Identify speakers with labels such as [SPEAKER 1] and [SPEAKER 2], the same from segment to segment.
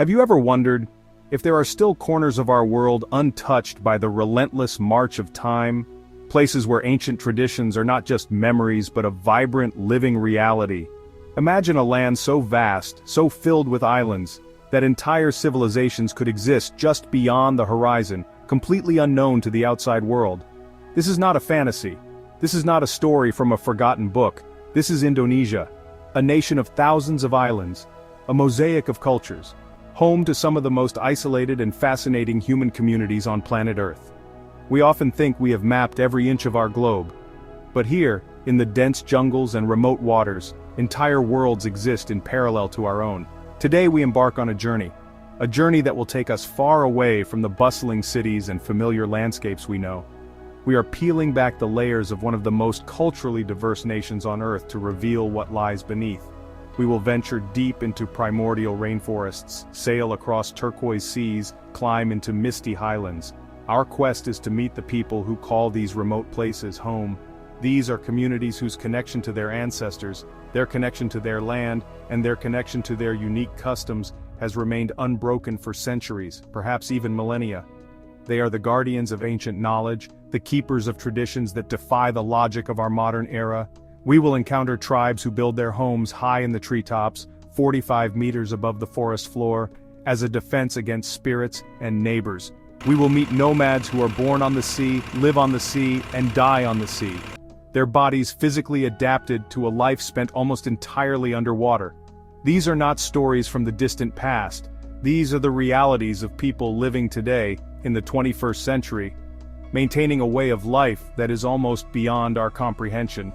[SPEAKER 1] Have you ever wondered if there are still corners of our world untouched by the relentless march of time, places where ancient traditions are not just memories but a vibrant, living reality? Imagine a land so vast, so filled with islands, that entire civilizations could exist just beyond the horizon, completely unknown to the outside world. This is not a fantasy. This is not a story from a forgotten book. This is Indonesia, a nation of thousands of islands, a mosaic of cultures, home to some of the most isolated and fascinating human communities on planet Earth. We often think we have mapped every inch of our globe. But here, in the dense jungles and remote waters, entire worlds exist in parallel to our own. Today we embark on a journey that will take us far away from the bustling cities and familiar landscapes we know. We are peeling back the layers of one of the most culturally diverse nations on Earth to reveal what lies beneath. We will venture deep into primordial rainforests, sail across turquoise seas, climb into misty highlands. Our quest is to meet the people who call these remote places home. These are communities whose connection to their ancestors, their connection to their land, and their connection to their unique customs has remained unbroken for centuries, perhaps even millennia. They are the guardians of ancient knowledge, the keepers of traditions that defy the logic of our modern era. We will encounter tribes who build their homes high in the treetops, 45 meters above the forest floor, as a defense against spirits and neighbors. We will meet nomads who are born on the sea, live on the sea, and die on the sea. Their bodies physically adapted to a life spent almost entirely underwater. These are not stories from the distant past. These are the realities of people living today, in the 21st century, maintaining a way of life that is almost beyond our comprehension.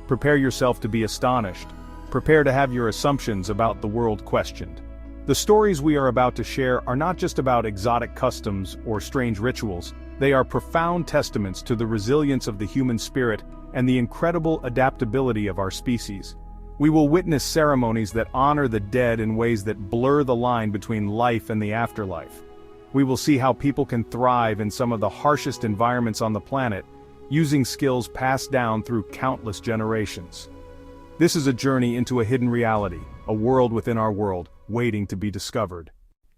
[SPEAKER 1] Prepare yourself to be astonished. Prepare to have your assumptions about the world questioned. The stories we are about to share are not just about exotic customs or strange rituals. They are profound testaments to the resilience of the human spirit and the incredible adaptability of our species. We will witness ceremonies that honor the dead in ways that blur the line between life and the afterlife. We will see how people can thrive in some of the harshest environments on the planet, using skills passed down through countless generations. This is a journey into a hidden reality, a world within our world, waiting to be discovered.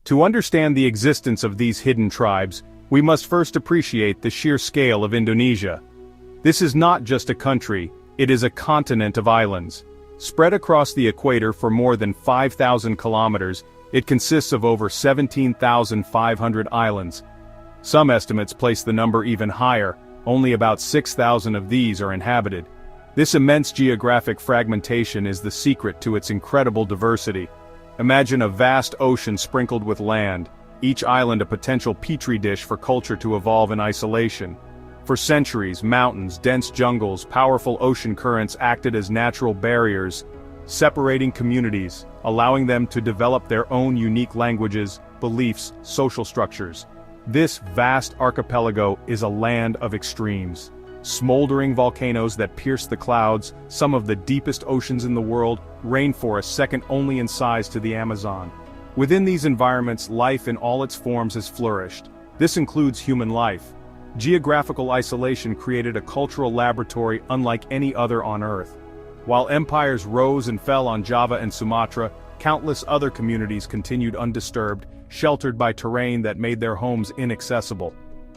[SPEAKER 1] To understand the existence of these hidden tribes, we must first appreciate the sheer scale of Indonesia. This is not just a country, it is a continent of islands. Spread across the equator for more than 5,000 kilometers, it consists of over 17,500 islands. Some estimates place the number even higher. Only about 6,000 of these are inhabited. This immense geographic fragmentation is the secret to its incredible diversity. Imagine a vast ocean sprinkled with land, each island a potential petri dish for culture to evolve in isolation. For centuries, mountains, dense jungles, powerful ocean currents acted as natural barriers, separating communities, allowing them to develop their own unique languages, beliefs, social structures. This vast archipelago is a land of extremes. Smoldering volcanoes that pierce the clouds, some of the deepest oceans in the world, rainforests second only in size to the Amazon. Within these environments, life in all its forms has flourished. This includes human life. Geographical isolation created a cultural laboratory unlike any other on Earth. While empires rose and fell on Java and Sumatra, countless other communities continued undisturbed, sheltered by terrain that made their homes inaccessible.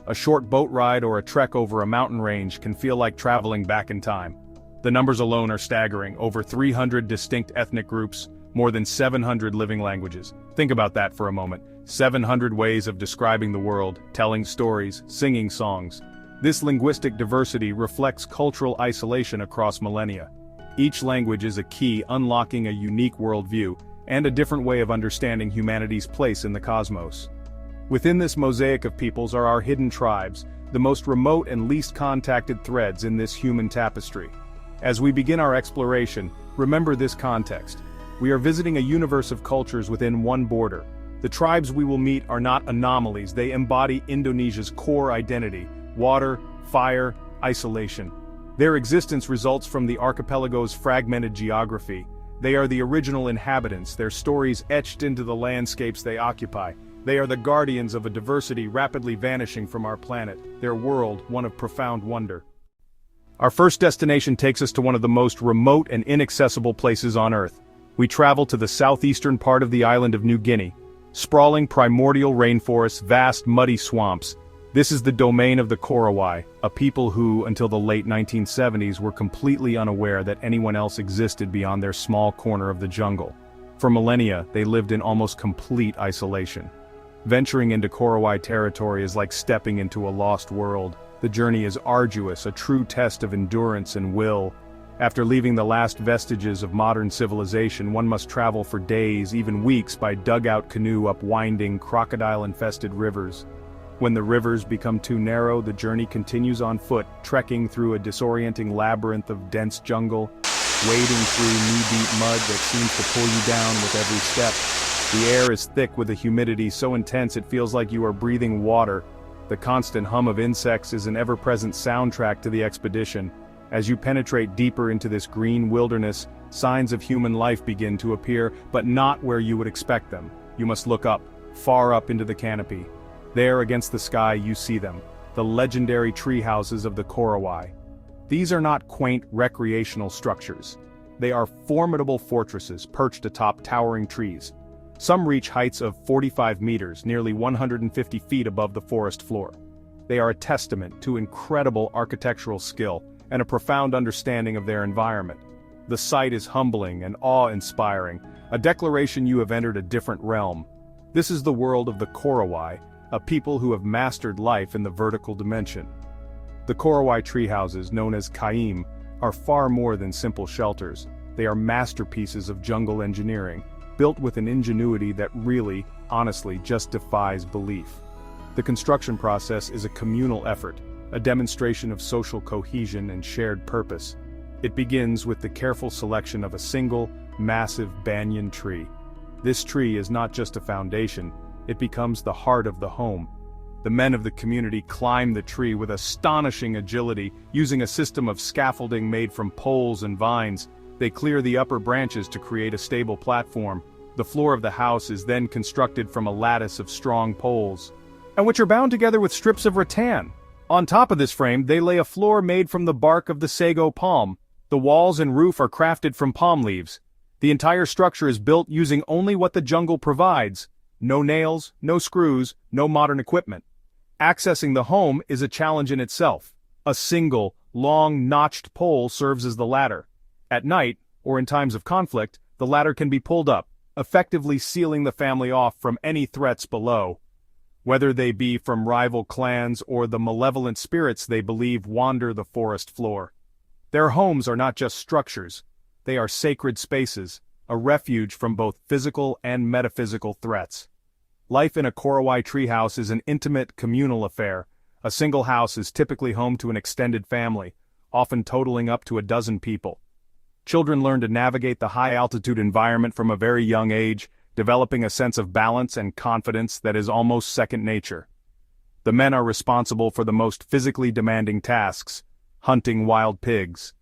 [SPEAKER 1] A short boat ride or a trek over a mountain range can feel like traveling back in time. The numbers alone are staggering: over 300 distinct ethnic groups, more than 700 living languages. Think about that for a moment. 700 ways of describing the world, telling stories, singing songs. This linguistic diversity reflects cultural isolation across millennia. Each language is a key unlocking a unique worldview, and a different way of understanding humanity's place in the cosmos. Within this mosaic of peoples are our hidden tribes, the most remote and least contacted threads in this human tapestry. As we begin our exploration, remember this context. We are visiting a universe of cultures within one border. The tribes we will meet are not anomalies, they embody Indonesia's core identity: water, fire, isolation. Their existence results from the archipelago's fragmented geography. They are the original inhabitants, their stories etched into the landscapes they occupy. They are the guardians of a diversity rapidly vanishing from our planet, their world one of profound wonder. Our first destination takes us to one of the most remote and inaccessible places on Earth. We travel to the southeastern part of the island of New Guinea. Sprawling primordial rainforests, vast muddy swamps. This is the domain of the Korowai, a people who, until the late 1970s, were completely unaware that anyone else existed beyond their small corner of the jungle. For millennia, they lived in almost complete isolation. Venturing into Korowai territory is like stepping into a lost world. The journey is arduous, a true test of endurance and will. After leaving the last vestiges of modern civilization, one must travel for days, even weeks, by dugout canoe up winding, crocodile-infested rivers. When the rivers become too narrow, the journey continues on foot, trekking through a disorienting labyrinth of dense jungle, wading through knee-deep mud that seems to pull you down with every step. The air is thick with a humidity so intense it feels like you are breathing water. The constant hum of insects is an ever-present soundtrack to the expedition. As you penetrate deeper into this green wilderness, signs of human life begin to appear, but not where you would expect them. You must look up, far up into the canopy. There against the sky you see them, the legendary tree houses of the Korowai. These are not quaint recreational structures. They are formidable fortresses perched atop towering trees. Some reach heights of 45 meters, nearly 150 feet above the forest floor. They are a testament to incredible architectural skill and a profound understanding of their environment. The sight is humbling and awe-inspiring, a declaration you have entered a different realm. This is the world of the Korowai, a people who have mastered life in the vertical dimension. The Korowai treehouses, known as kaim, are far more than simple shelters. They are masterpieces of jungle engineering, built with an ingenuity that really, honestly, just defies belief. The construction process is a communal effort, a demonstration of social cohesion and shared purpose. It begins with the careful selection of a single, massive banyan tree. This tree is not just a foundation, it becomes the heart of the home. The men of the community climb the tree with astonishing agility, using a system of scaffolding made from poles and vines. They clear the upper branches to create a stable platform. The floor of the house is then constructed from a lattice of strong poles, and which are bound together with strips of rattan. On top of this frame, they lay a floor made from the bark of the sago palm. The walls and roof are crafted from palm leaves. The entire structure is built using only what the jungle provides. No nails, no screws, no modern equipment. Accessing the home is a challenge in itself. A single, long, notched pole serves as the ladder. At night, or in times of conflict, the ladder can be pulled up, effectively sealing the family off from any threats below. Whether they be from rival clans or the malevolent spirits they believe wander the forest floor. Their homes are not just structures, they are sacred spaces, a refuge from both physical and metaphysical threats. Life in a Korowai treehouse is an intimate, communal affair. A single house is typically home to an extended family, often totaling up to a dozen people. Children learn to navigate the high-altitude environment from a very young age, developing a sense of balance and confidence that is almost second nature. The men are responsible for the most physically demanding tasks, hunting wild pigs.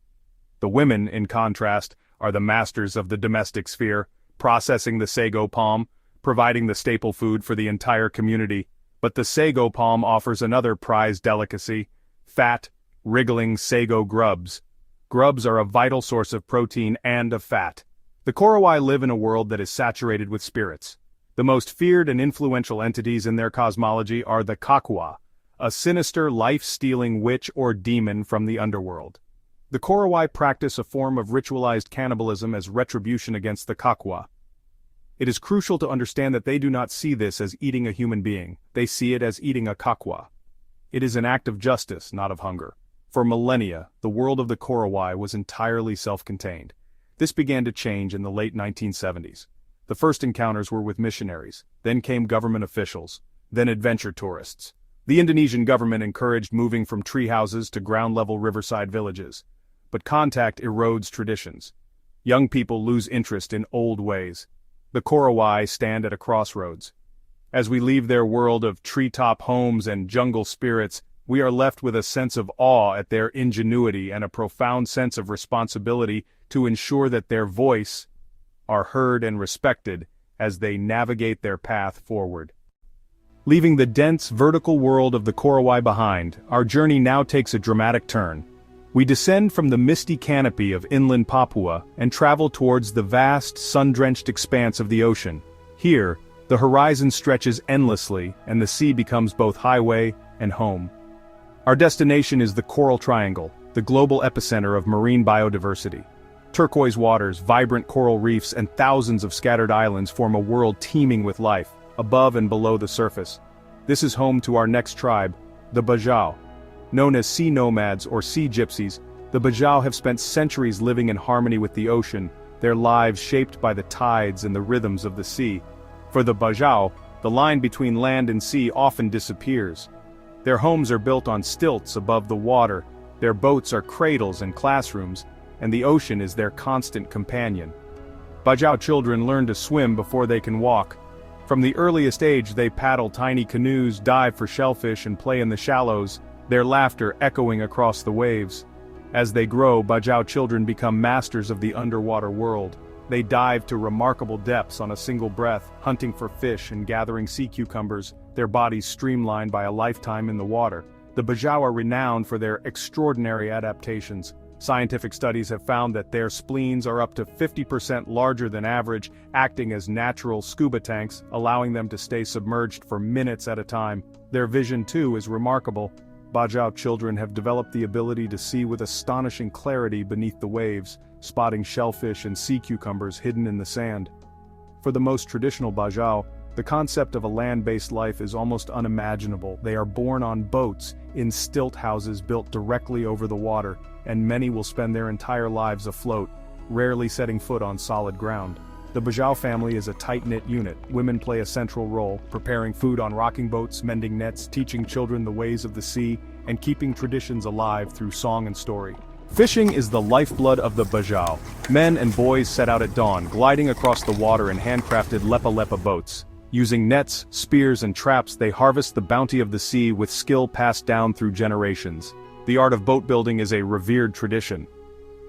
[SPEAKER 1] The women, in contrast, are the masters of the domestic sphere, processing the sago palm, providing the staple food for the entire community. But the sago palm offers another prized delicacy: fat, wriggling sago grubs. Grubs are a vital source of protein and of fat. The Korowai live in a world that is saturated with spirits. The most feared and influential entities in their cosmology are the Kakwa, a sinister, life-stealing witch or demon from the underworld. The Korowai practice a form of ritualized cannibalism as retribution against the Kakwa. It is crucial to understand that they do not see this as eating a human being, they see it as eating a Kakwa. It is an act of justice, not of hunger. For millennia, the world of the Korowai was entirely self-contained. This began to change in the late 1970s. The first encounters were with missionaries, then came government officials, then adventure tourists. The Indonesian government encouraged moving from tree houses to ground-level riverside villages. But contact erodes traditions. Young people lose interest in old ways. The Korowai stand at a crossroads. As we leave their world of treetop homes and jungle spirits, we are left with a sense of awe at their ingenuity and a profound sense of responsibility to ensure that their voice are heard and respected as they navigate their path forward. Leaving the dense, vertical world of the Korowai behind, our journey now takes a dramatic turn. We descend from the misty canopy of inland Papua and travel towards the vast, sun-drenched expanse of the ocean. Here, The horizon stretches endlessly, and the sea becomes both highway and home. Our destination is the Coral Triangle, the global epicenter of marine biodiversity. Turquoise waters, vibrant coral reefs, and thousands of scattered islands form a world teeming with life, above and below the surface. This is home to our next tribe, the Bajau. Known as sea nomads or sea gypsies, the Bajau have spent centuries living in harmony with the ocean, their lives shaped by the tides and the rhythms of the sea. For the Bajau, the line between land and sea often disappears. Their homes are built on stilts above the water, their boats are cradles and classrooms, and the ocean is their constant companion. Bajau children learn to swim before they can walk. From the earliest age they paddle tiny canoes, dive for shellfish and play in the shallows, their laughter echoing across the waves. As they grow, Bajau children become masters of the underwater world. They dive to remarkable depths on a single breath, hunting for fish and gathering sea cucumbers, their bodies streamlined by a lifetime in the water. The Bajau are renowned for their extraordinary adaptations. Scientific studies have found that their spleens are up to 50% larger than average, acting as natural scuba tanks, allowing them to stay submerged for minutes at a time. Their vision, too, is remarkable. Bajau children have developed the ability to see with astonishing clarity beneath the waves, spotting shellfish and sea cucumbers hidden in the sand. For the most traditional Bajau, the concept of a land-based life is almost unimaginable. They are born on boats, in stilt houses built directly over the water, and many will spend their entire lives afloat, rarely setting foot on solid ground. The Bajau family is a tight-knit unit. Women play a central role, preparing food on rocking boats, mending nets, teaching children the ways of the sea, and keeping traditions alive through song and story. Fishing is the lifeblood of the Bajau. Men and boys set out at dawn, gliding across the water in handcrafted lepa-lepa boats. Using nets, spears, and traps, they harvest the bounty of the sea with skill passed down through generations. The art of boat building is a revered tradition.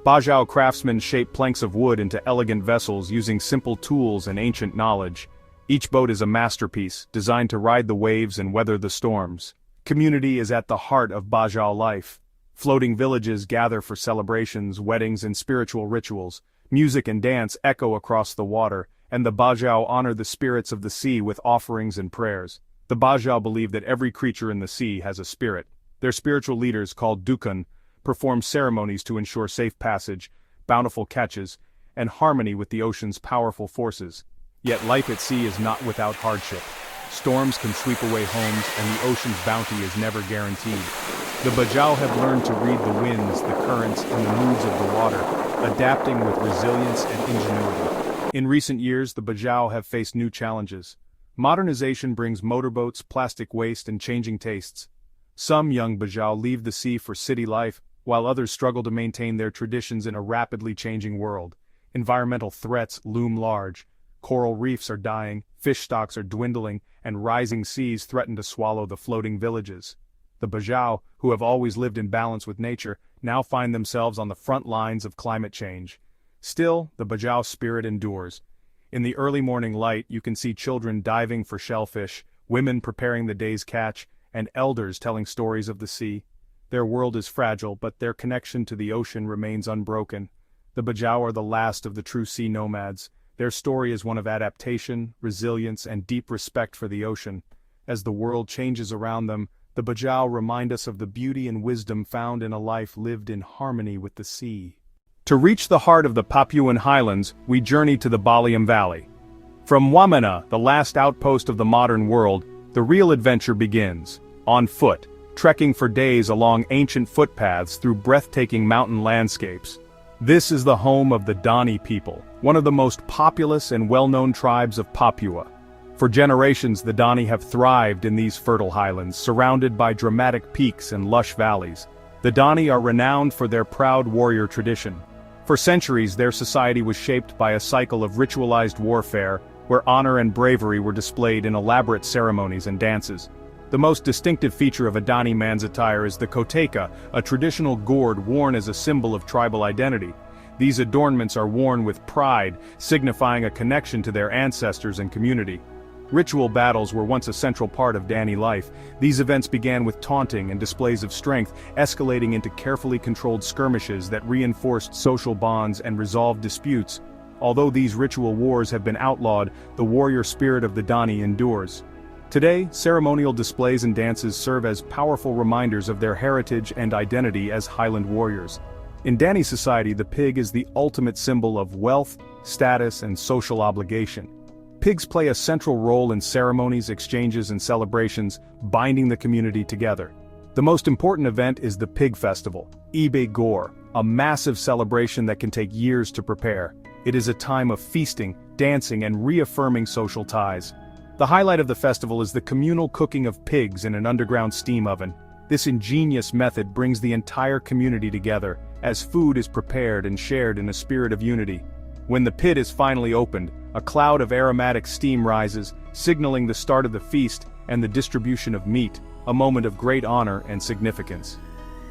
[SPEAKER 1] Bajau craftsmen shape planks of wood into elegant vessels using simple tools and ancient knowledge. Each boat is a masterpiece, designed to ride the waves and weather the storms. Community is at the heart of Bajau life. Floating villages gather for celebrations, weddings, and spiritual rituals. Music and dance echo across the water, and the Bajau honor the spirits of the sea with offerings and prayers. The Bajau believe that every creature in the sea has a spirit. Their spiritual leaders, called dukun, perform ceremonies to ensure safe passage, bountiful catches, and harmony with the ocean's powerful forces. Yet life at sea is not without hardship. Storms can sweep away homes, and the ocean's bounty is never guaranteed. The Bajau have learned to read the winds, the currents, and the moods of the water, adapting with resilience and ingenuity. In recent years, the Bajau have faced new challenges. Modernization brings motorboats, plastic waste, and changing tastes. Some young Bajau leave the sea for city life, while others struggle to maintain their traditions in a rapidly changing world. Environmental threats loom large. Coral reefs are dying, fish stocks are dwindling, and rising seas threaten to swallow the floating villages. The Bajau, who have always lived in balance with nature, now find themselves on the front lines of climate change. Still, the Bajau spirit endures. In the early morning light, you can see children diving for shellfish, women preparing the day's catch, and elders telling stories of the sea. Their world is fragile, but their connection to the ocean remains unbroken. The Bajau are the last of the true sea nomads. Their story is one of adaptation, resilience, and deep respect for the ocean. As the world changes around them, the Bajau remind us of the beauty and wisdom found in a life lived in harmony with the sea. To reach the heart of the Papuan highlands, we journey to the Baliam Valley. From Wamena, the last outpost of the modern world, the real adventure begins. On foot, trekking for days along ancient footpaths through breathtaking mountain landscapes. This is the home of the Dani people, one of the most populous and well-known tribes of Papua. For generations, the Dani have thrived in these fertile highlands, surrounded by dramatic peaks and lush valleys. The Dani are renowned for their proud warrior tradition. For centuries, their society was shaped by a cycle of ritualized warfare, where honor and bravery were displayed in elaborate ceremonies and dances. The most distinctive feature of a Dani man's attire is the koteka, a traditional gourd worn as a symbol of tribal identity. These adornments are worn with pride, signifying a connection to their ancestors and community. Ritual battles were once a central part of Dani life. These events began with taunting and displays of strength, escalating into carefully controlled skirmishes that reinforced social bonds and resolved disputes. Although these ritual wars have been outlawed, the warrior spirit of the Dani endures. Today, ceremonial displays and dances serve as powerful reminders of their heritage and identity as highland warriors. In Dani society, the pig is the ultimate symbol of wealth, status, and social obligation. Pigs play a central role in ceremonies, exchanges, and celebrations, binding the community together. The most important event is the Pig Festival, Ibe Gor, a massive celebration that can take years to prepare. It is a time of feasting, dancing, and reaffirming social ties. The highlight of the festival is the communal cooking of pigs in an underground steam oven. This ingenious method brings the entire community together, as food is prepared and shared in a spirit of unity. When the pit is finally opened, a cloud of aromatic steam rises, signaling the start of the feast and the distribution of meat, a moment of great honor and significance.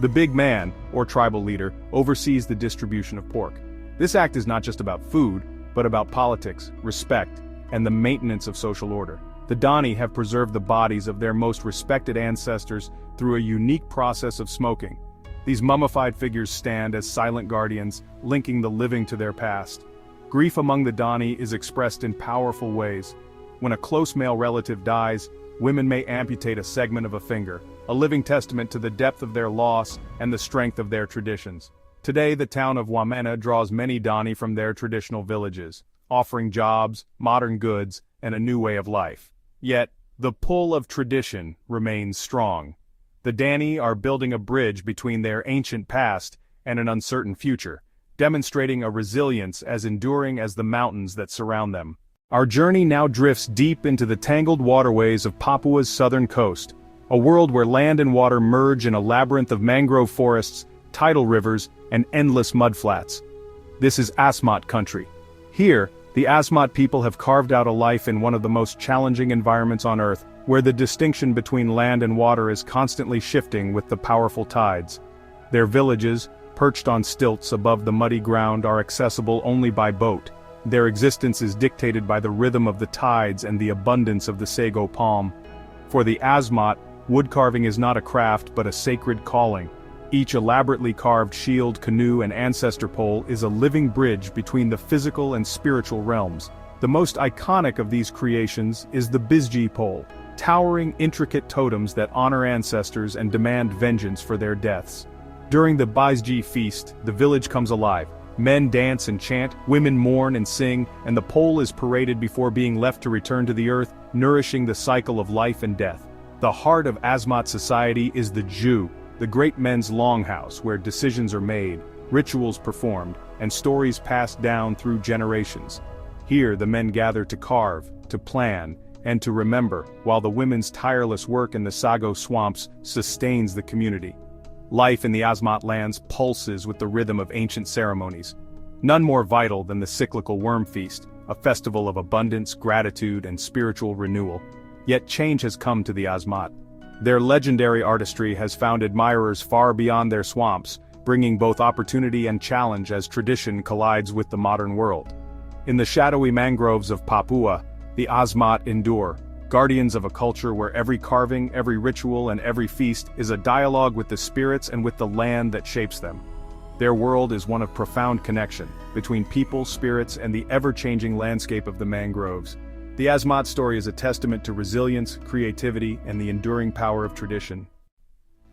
[SPEAKER 1] The big man, or tribal leader, oversees the distribution of pork. This act is not just about food, but about politics, respect, and the maintenance of social order. The Dani have preserved the bodies of their most respected ancestors through a unique process of smoking. These mummified figures stand as silent guardians, linking the living to their past. Grief among the Dani is expressed in powerful ways. When a close male relative dies, women may amputate a segment of a finger, a living testament to the depth of their loss and the strength of their traditions. Today, the town of Wamena draws many Dani from their traditional villages, offering jobs, modern goods, and a new way of life. Yet, the pull of tradition remains strong. The Dani are building a bridge between their ancient past and an uncertain future, demonstrating a resilience as enduring as the mountains that surround them. Our journey now drifts deep into the tangled waterways of Papua's southern coast, a world where land and water merge in a labyrinth of mangrove forests, tidal rivers, and endless mudflats. This is Asmat country. Here, the Asmat people have carved out a life in one of the most challenging environments on Earth, where the distinction between land and water is constantly shifting with the powerful tides. Their villages, perched on stilts above the muddy ground, are accessible only by boat. Their existence is dictated by the rhythm of the tides and the abundance of the sago palm. For the Asmat, wood carving is not a craft but a sacred calling. Each elaborately carved shield, canoe, and ancestor pole is a living bridge between the physical and spiritual realms. The most iconic of these creations is the Bizji pole, towering, intricate totems that honor ancestors and demand vengeance for their deaths. During the Bizji feast, the village comes alive. Men dance and chant, women mourn and sing, and the pole is paraded before being left to return to the earth, nourishing the cycle of life and death. The heart of Asmat society is the Jew, the great men's longhouse where decisions are made, rituals performed, and stories passed down through generations. Here the men gather to carve, to plan, and to remember, while the women's tireless work in the sago swamps sustains the community. Life in the Asmat lands pulses with the rhythm of ancient ceremonies. None more vital than the cyclical worm feast, a festival of abundance, gratitude, and spiritual renewal. Yet change has come to the Asmat. Their legendary artistry has found admirers far beyond their swamps, bringing both opportunity and challenge as tradition collides with the modern world. In the shadowy mangroves of Papua, the Asmat endure, guardians of a culture where every carving, every ritual, and every feast is a dialogue with the spirits and with the land that shapes them. Their world is one of profound connection between people, spirits, and the ever-changing landscape of the mangroves. The Asmat story is a testament to resilience, creativity, and the enduring power of tradition.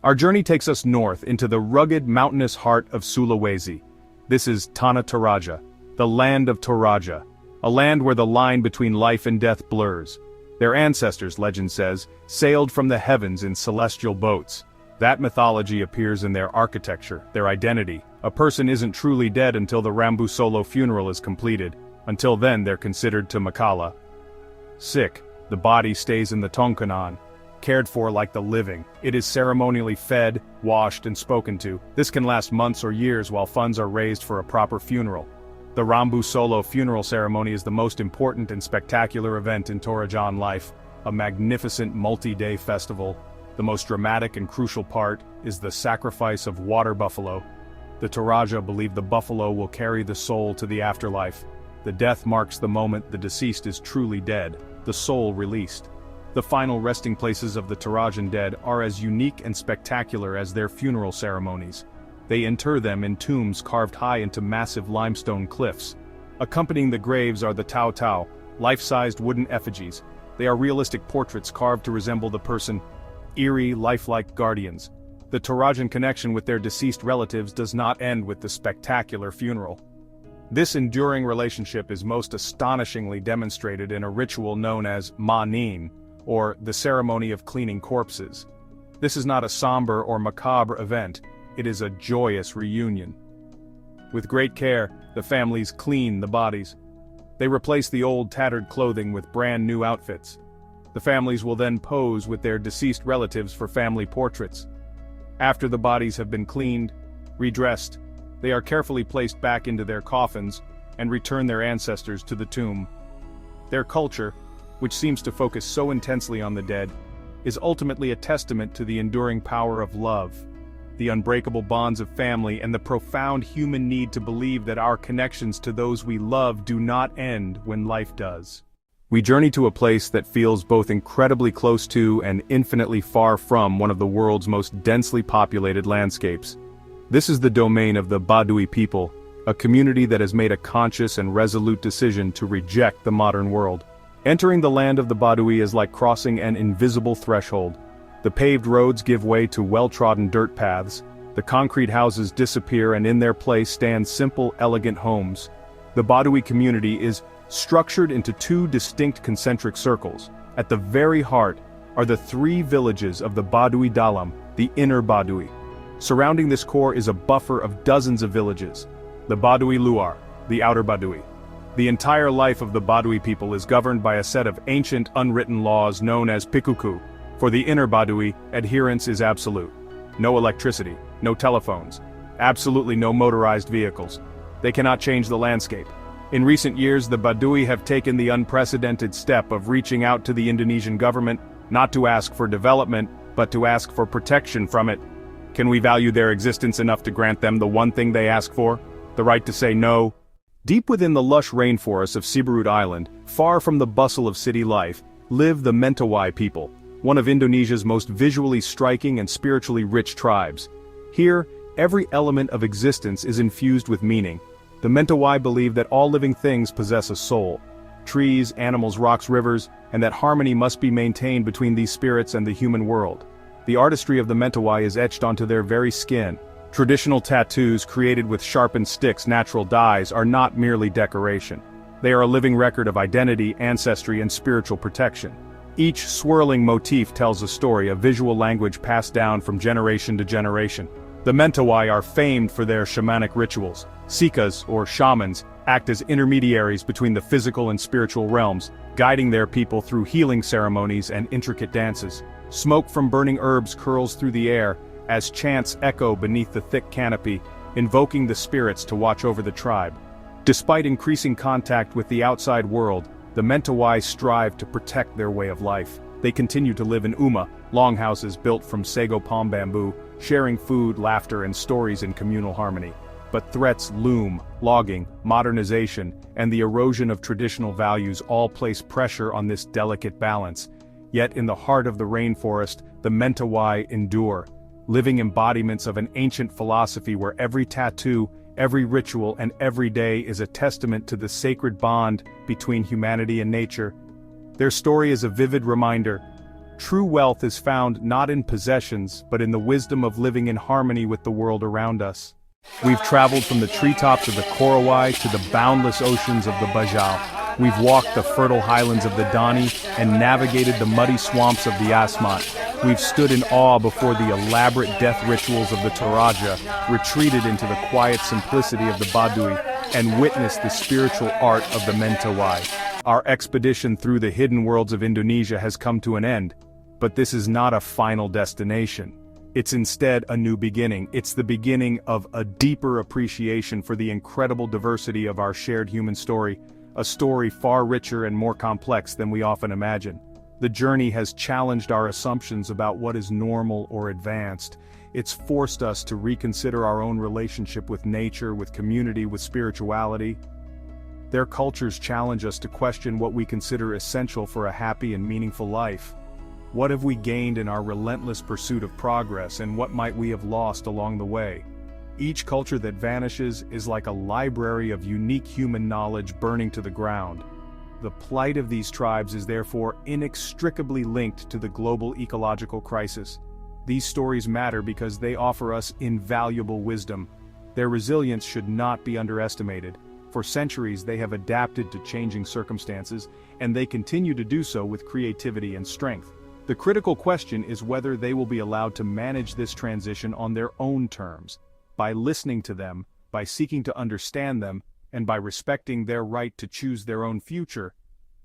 [SPEAKER 1] Our journey takes us north into the rugged, mountainous heart of Sulawesi. This is Tanah Toraja, the land of Toraja, a land where the line between life and death blurs. Their ancestors, legend says, sailed from the heavens in celestial boats. That mythology appears in their architecture, their identity. A person isn't truly dead until the Rambu Solo funeral is completed. Until then, they're considered to Makala. Sick, the body stays in the Tongkanan, cared for like the living. It is ceremonially fed, washed, and spoken to. This can last months or years while funds are raised for a proper funeral. The Rambu Solo funeral ceremony is the most important and spectacular event in Torajan life, a magnificent multi-day festival. The most dramatic and crucial part is the sacrifice of water buffalo. The Toraja believe the buffalo will carry the soul to the afterlife. The death marks the moment the deceased is truly dead, the soul released. The final resting places of the Torajan dead are as unique and spectacular as their funeral ceremonies. They inter them in tombs carved high into massive limestone cliffs. Accompanying the graves are the Tao Tao, life-sized wooden effigies. They are realistic portraits carved to resemble the person, eerie, lifelike guardians. The Torajan connection with their deceased relatives does not end with the spectacular funeral. This enduring relationship is most astonishingly demonstrated in a ritual known as Manin, or the ceremony of cleaning corpses. This is not a somber or macabre event, it is a joyous reunion. With great care, the families clean the bodies. They replace the old tattered clothing with brand new outfits. The families will then pose with their deceased relatives for family portraits. After the bodies have been cleaned, redressed, they are carefully placed back into their coffins and return their ancestors to the tomb. Their culture, which seems to focus so intensely on the dead, is ultimately a testament to the enduring power of love, the unbreakable bonds of family, and the profound human need to believe that our connections to those we love do not end when life does. We journey to a place that feels both incredibly close to and infinitely far from one of the world's most densely populated landscapes. This is the domain of the Badui people, a community that has made a conscious and resolute decision to reject the modern world. Entering the land of the Badui is like crossing an invisible threshold. The paved roads give way to well-trodden dirt paths, the concrete houses disappear, and in their place stand simple, elegant homes. The Badui community is structured into two distinct concentric circles. At the very heart are the three villages of the Badui Dalam, the inner Badui. Surrounding this core is a buffer of dozens of villages, the Badui Luar, the outer Badui. The entire life of the Badui people is governed by a set of ancient unwritten laws known as Pikuku. For the inner Badui, adherence is absolute. No electricity, no telephones, absolutely no motorized vehicles. They cannot change the landscape. In recent years, the Badui have taken the unprecedented step of reaching out to the Indonesian government, not to ask for development, but to ask for protection from it. Can we value their existence enough to grant them the one thing they ask for? The right to say no? Deep within the lush rainforests of Siberut Island, far from the bustle of city life, live the Mentawai people, one of Indonesia's most visually striking and spiritually rich tribes. Here, every element of existence is infused with meaning. The Mentawai believe that all living things possess a soul. Trees, animals, rocks, rivers, and that harmony must be maintained between these spirits and the human world. The artistry of the Mentawai is etched onto their very skin. Traditional tattoos created with sharpened sticks, natural dyes, are not merely decoration. They are a living record of identity, ancestry, and spiritual protection. Each swirling motif tells a story, a visual language passed down from generation to generation. The Mentawai are famed for their shamanic rituals. Sikas, or shamans, act as intermediaries between the physical and spiritual realms, guiding their people through healing ceremonies and intricate dances. Smoke from burning herbs curls through the air, as chants echo beneath the thick canopy, invoking the spirits to watch over the tribe. Despite increasing contact with the outside world, the Mentawai strive to protect their way of life. They continue to live in longhouses built from sago palm bamboo, sharing food, laughter, and stories in communal harmony. But threats loom: logging, modernization, and the erosion of traditional values all place pressure on this delicate balance. Yet in the heart of the rainforest, the Mentawai endure, living embodiments of an ancient philosophy where every tattoo, every ritual, and every day is a testament to the sacred bond between humanity and nature. Their story is a vivid reminder. True wealth is found not in possessions, but in the wisdom of living in harmony with the world around us. We've traveled from the treetops of the Korowai to the boundless oceans of the Bajau. We've walked the fertile highlands of the Dani and navigated the muddy swamps of the Asmat. We've stood in awe before the elaborate death rituals of the Toraja, retreated into the quiet simplicity of the Badui, and witnessed the spiritual art of the Mentawai. Our expedition through the hidden worlds of Indonesia has come to an end, but this is not a final destination. It's instead a new beginning. It's the beginning of a deeper appreciation for the incredible diversity of our shared human story, a story far richer and more complex than we often imagine. The journey has challenged our assumptions about what is normal or advanced. It's forced us to reconsider our own relationship with nature, with community, with spirituality. Their cultures challenge us to question what we consider essential for a happy and meaningful life. What have we gained in our relentless pursuit of progress, and what might we have lost along the way? Each culture that vanishes is like a library of unique human knowledge burning to the ground. The plight of these tribes is therefore inextricably linked to the global ecological crisis. These stories matter because they offer us invaluable wisdom. Their resilience should not be underestimated. For centuries they have adapted to changing circumstances, and they continue to do so with creativity and strength. The critical question is whether they will be allowed to manage this transition on their own terms, by listening to them, by seeking to understand them, and by respecting their right to choose their own future.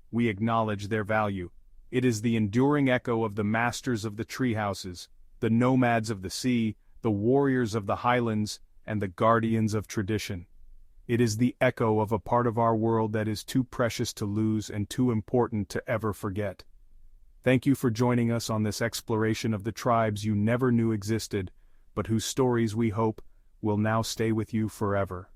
[SPEAKER 1] We acknowledge their value. It is the enduring echo of the masters of the treehouses, the nomads of the sea, the warriors of the highlands, and the guardians of tradition. It is the echo of a part of our world that is too precious to lose and too important to ever forget. Thank you for joining us on this exploration of the tribes you never knew existed, but whose stories we hope will now stay with you forever.